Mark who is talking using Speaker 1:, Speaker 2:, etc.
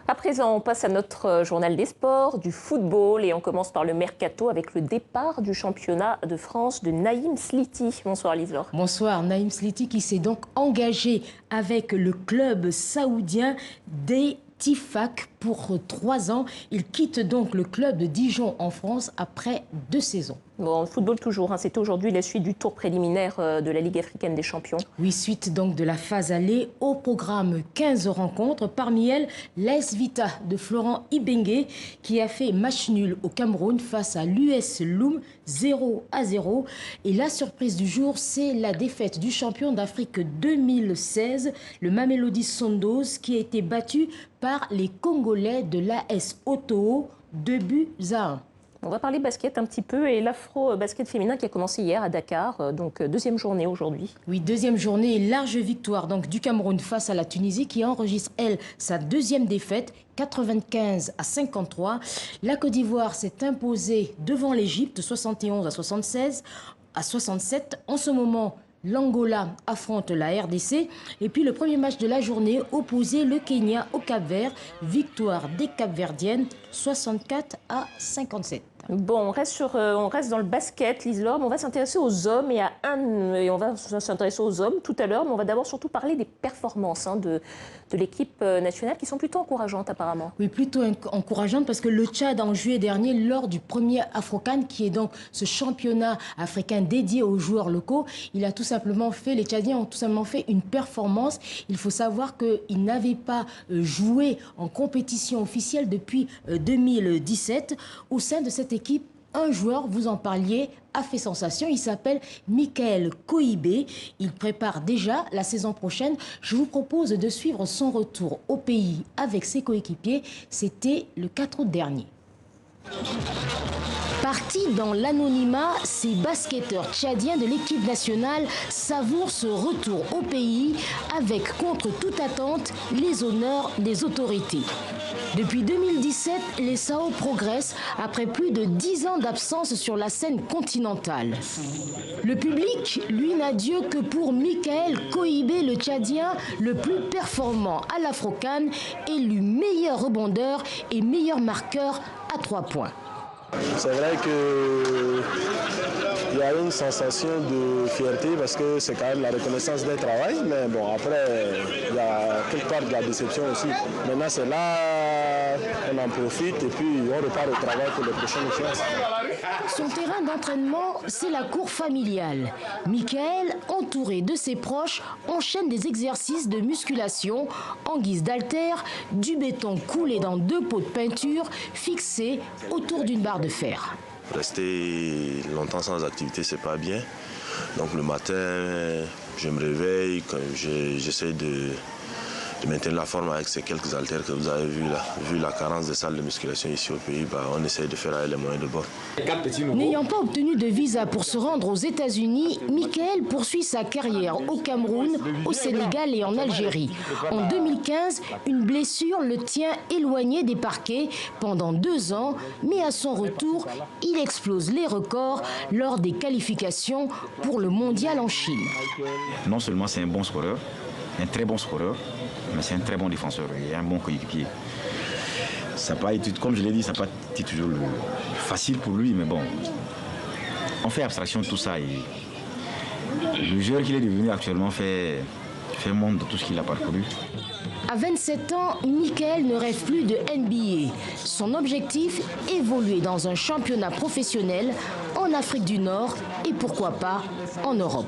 Speaker 1: À présent, on passe à notre journal des sports, du football, et on commence par le mercato avec le départ du championnat de France de Naïm Sliti. Bonsoir Liselor.
Speaker 2: Bonsoir, Naïm Sliti qui s'est donc engagé avec le club saoudien des Tifak pour 3 ans. Il quitte donc le club de Dijon en France après 2 saisons.
Speaker 1: Bon, football toujours, c'était aujourd'hui la suite du tour préliminaire de la Ligue africaine des champions.
Speaker 2: Oui, suite donc de la phase aller, au programme 15 rencontres, parmi elles l'AS Vita de Florent Ibenge qui a fait match nul au Cameroun face à l'US Loum 0-0. Et la surprise du jour, c'est la défaite du champion d'Afrique 2016, le Mamelodi Sundowns, qui a été battu par les Congolais de l'AS Otoo 2-1.
Speaker 1: On va parler basket un petit peu et l'afro-basket féminin qui a commencé hier à Dakar, donc deuxième journée aujourd'hui.
Speaker 2: Oui, deuxième journée et large victoire donc du Cameroun face à la Tunisie qui enregistre, elle, sa deuxième défaite, 95-53. La Côte d'Ivoire s'est imposée devant l'Égypte, 71-76 à 67. En ce moment, l'Angola affronte la RDC. Et puis le premier match de la journée opposait le Kenya au Cap-Vert. Victoire des Cap-Verdiennes, 64-57.
Speaker 1: Bon, on reste dans le basket, Liselor, mais on va s'intéresser aux hommes et on va s'intéresser aux hommes tout à l'heure, mais on va d'abord surtout parler des performances de l'équipe nationale qui sont plutôt encourageantes apparemment.
Speaker 2: Oui, plutôt encourageantes parce que le Tchad en juillet dernier, lors du premier Afrocan, qui est donc ce championnat africain dédié aux joueurs locaux, les Tchadiens ont tout simplement fait une performance. Il faut savoir qu'ils n'avaient pas joué en compétition officielle depuis 2017. Au sein de cette équipe, un joueur, vous en parliez, a fait sensation. Il s'appelle Michael Koibé. Il prépare déjà la saison prochaine. Je vous propose de suivre son retour au pays avec ses coéquipiers. C'était le 4 août dernier. Partis dans l'anonymat, ces basketteurs tchadiens de l'équipe nationale savourent ce retour au pays avec, contre toute attente, les honneurs des autorités. Depuis 2017, les Sao progressent après plus de 10 ans d'absence sur la scène continentale. Le public, lui, n'a Dieu que pour Michael Koibé, le Tchadien le plus performant à l'Afrocan, élu meilleur rebondeur et meilleur marqueur à 3 points.
Speaker 3: C'est vrai qu'il y a une sensation de fierté parce que c'est quand même la reconnaissance d'un travail, mais bon, après, il y a quelque part de la déception aussi. Maintenant, c'est là, on en profite et puis on repart au travail pour les prochaines échéances.
Speaker 2: Son terrain d'entraînement, c'est la cour familiale. Michael, entouré de ses proches, enchaîne des exercices de musculation en guise d'haltère, du béton coulé dans 2 pots de peinture fixés autour d'une barre de fer.
Speaker 3: Rester longtemps sans activité, c'est pas bien. Donc le matin, je me réveille, j'essaie de maintenir la forme avec ces quelques haltères que vous avez vus là. Vu la carence de salles de musculation ici au pays, on essaie de faire avec les moyens de bord.
Speaker 2: N'ayant pas obtenu de visa pour se rendre aux États-Unis, Michael poursuit sa carrière au Cameroun, au Sénégal et en Algérie. En 2015, une blessure le tient éloigné des parquets pendant 2 ans, mais à son retour, il explose les records lors des qualifications pour le mondial en Chine.
Speaker 4: Non seulement c'est un bon scoreur, un très bon scoreur, mais c'est un très bon défenseur et un bon coéquipier. Ça n'a pas été, comme je l'ai dit, ça n'a pas été toujours facile pour lui, mais bon, on fait abstraction de tout ça. Et le joueur qu'il est devenu actuellement fait montre de tout ce qu'il a parcouru.
Speaker 2: À 27 ans, Michael ne rêve plus de NBA. Son objectif, évoluer dans un championnat professionnel en Afrique du Nord et pourquoi pas en Europe.